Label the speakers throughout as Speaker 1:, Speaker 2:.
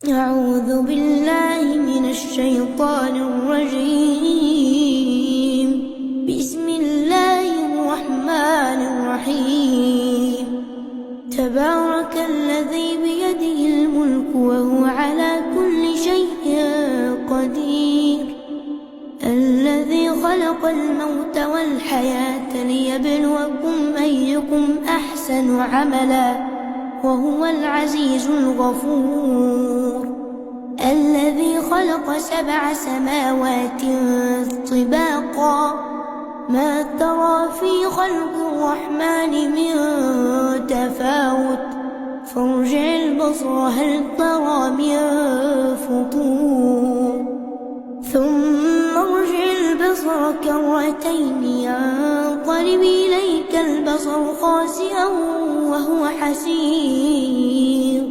Speaker 1: أعوذ بالله من الشيطان الرجيم. بسم الله الرحمن الرحيم. تبارك الذي بيده الملك وهو على كل شيء قدير. الذي خلق الموت والحياة ليبلوكم أيكم أحسن عملا وهو العزيز الغفور. الذي خلق 7 سماوات طباقا ما ترى في خلق الرحمن من تفاوت فارجع البصر هل ترى من فطور ثم ارجع البصر كرتين ينقلب إليك البصر خاسئا وهو حسير.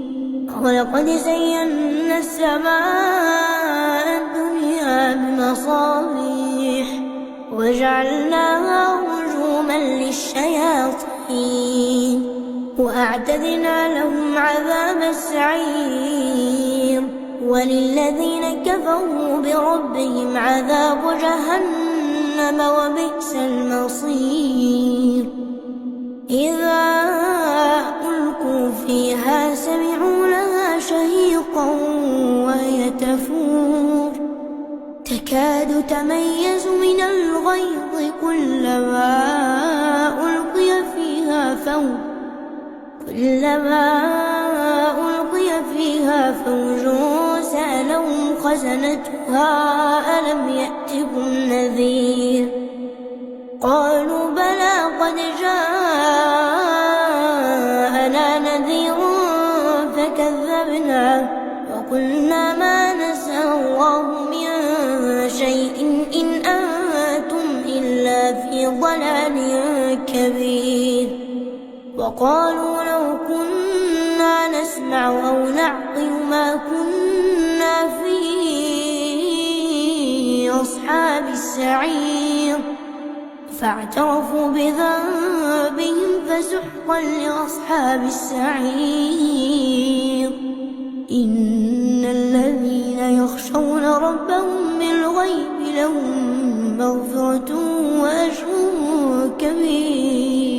Speaker 1: ولقد زينا السماء الدنيا بمصابيح وجعلناها رجوما للشياطين وأعتدنا لهم عذاب السعير. وللذين كفروا بربهم عذاب جهنم وبئس المصير. إذا ألقوا فيها سمعوا لها شهيقا وهي تفور تكاد تميز من الغيظ كلما ألقي فيها فوج سألهم خزنتها ألم يأتكم نذير قالوا بلى قد جاءنا نذير فكذبنا وقلنا ما نزل الله من شيء إن أنتم إلا في ضلال كبير. وقالوا لو كنا نسمع أو نعقل ما كنا في أصحاب السعير فاعترفوا بذنبهم فسحقا لأصحاب السعير. إن الذين يخشون ربهم بالغيب لهم مغفرة وأجر كبير.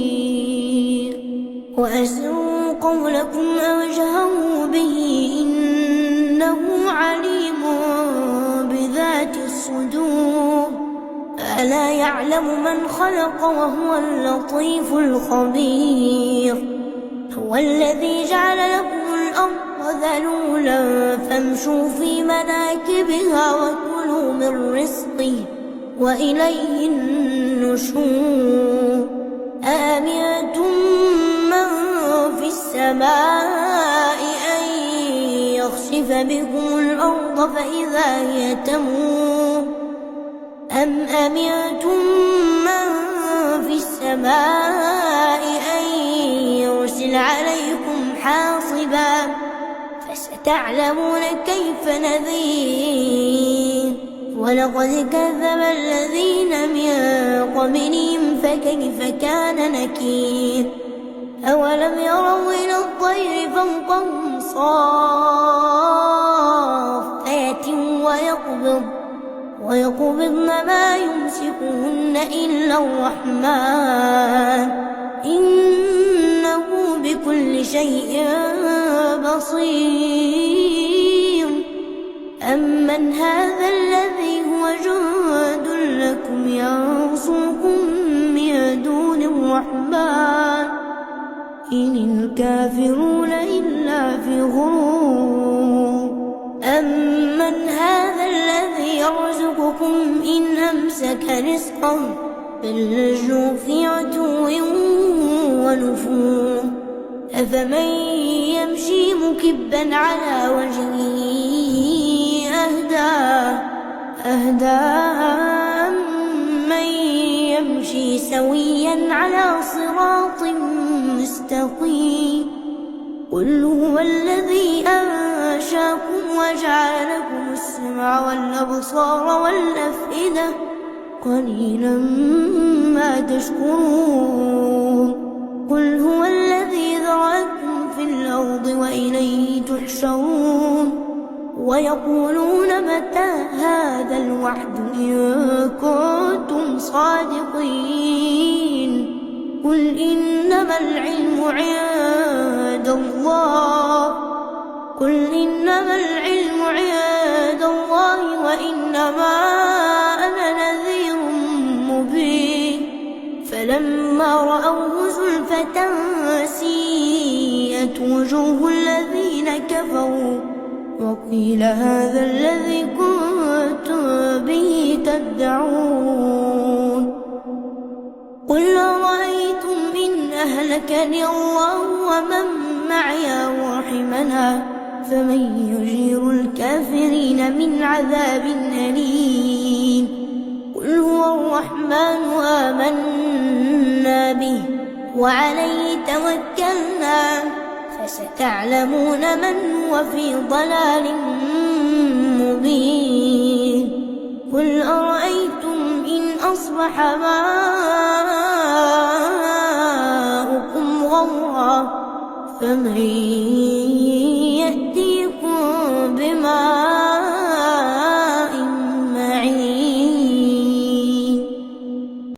Speaker 1: وأسروا قولكم أو اجهروا به إنه عليم بذات الصدور. ألا يعلم من خلق وهو اللطيف الخبير. هو الذي جعل لكم الأرض ذلولا فامشوا في مناكبها وكلوا من رزقه وإليه النشور. أأمنتم من في السماء أن يخسف بكم الأرض فإذا هي تمور أم أمنتم من في السماء أن يرسل عليكم حاصبا فستعلمون كيف نذير. ولقد كذب الذين من قبلهم فكيف كان نكير. أولم يروا إلى الطير فوقهم صافات ويقبضن ما يمسكهن إلا الرحمن إنه بكل شيء بصير. أمن هذا الذي هو جند لكم ينصركم من دون الرحمن إن الكافرون إلا في غرور. أمن هذا الذي يرزقكم إن أمسك رزقه بل لجوا في عتو ونفور. أفمن يمشي مكبا على وجهه أهدى من يمشي سويا على صراط مستقيم. قل هو الذي أنشاكم وجعل لكم السمع والأبصار والأفئدة قليلا ما تشكرون. قل هو الذي ذرأكم في الأرض وإليه تحشرون ويقولون متى هذا الوعد إن كنتم صادقين قل إنما العلم عند الله وإنما أنا نذير مبين فلما رأوه زلفة سيئت وجوه الذين كفروا وقيل هذا الذي كنتم به تدعون قل أرأيتم إن أهلكني الله ومن معي ورحمنا فمن يجير الكافرين من عذاب أليم قل هو الرحمن آمنا به وعليه توكلنا فستعلمون من هو في ضلال مبين قل أرأيتم إن أصبح ماؤكم غورا فمن يأتيكم بماء